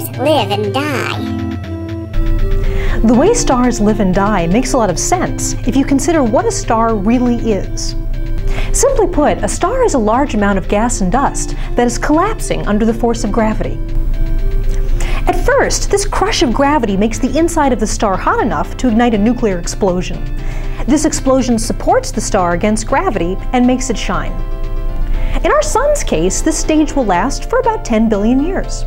stars live and die? The way stars live and die makes a lot of sense if you consider what a star really is. Simply put, a star is a large amount of gas and dust that is collapsing under the force of gravity. At first, this crush of gravity makes the inside of the star hot enough to ignite a nuclear explosion. This explosion supports the star against gravity and makes it shine. In our Sun's case, this stage will last for about 10 billion years.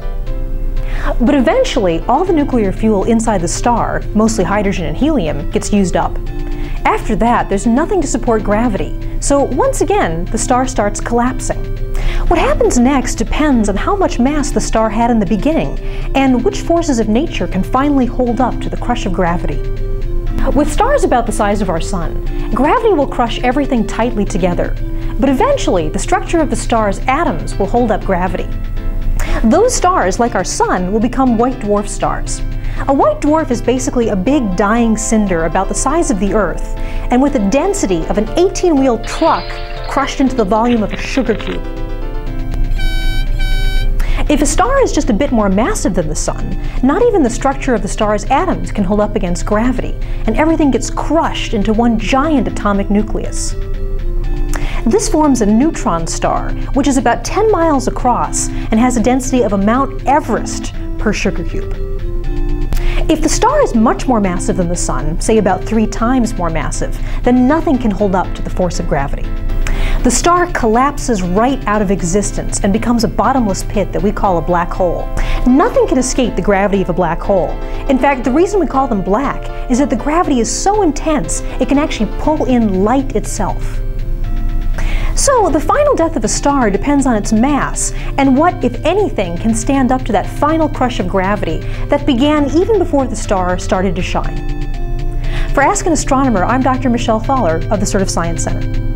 But eventually, all the nuclear fuel inside the star, mostly hydrogen and helium, gets used up. After that, there's nothing to support gravity, so once again, the star starts collapsing. What happens next depends on how much mass the star had in the beginning, and which forces of nature can finally hold up to the crush of gravity. With stars about the size of our Sun, gravity will crush everything tightly together, but eventually the structure of the star's atoms will hold up gravity. Those stars, like our Sun, will become white dwarf stars. A white dwarf is basically a big dying cinder about the size of the Earth, and with a density of an 18-wheel truck crushed into the volume of a sugar cube. If a star is just a bit more massive than the Sun, not even the structure of the star's atoms can hold up against gravity, and everything gets crushed into one giant atomic nucleus. This forms a neutron star, which is about 10 miles across and has a density of a Mount Everest per sugar cube. If the star is much more massive than the Sun, say about 3 times more massive, then nothing can hold up to the force of gravity. The star collapses right out of existence and becomes a bottomless pit that we call a black hole. Nothing can escape the gravity of a black hole. In fact, the reason we call them black is that the gravity is so intense it can actually pull in light itself. So, the final death of a star depends on its mass and what, if anything, can stand up to that final crush of gravity that began even before the star started to shine. For Ask an Astronomer, I'm Dr. Michelle Thaller of the Sort of Science Center.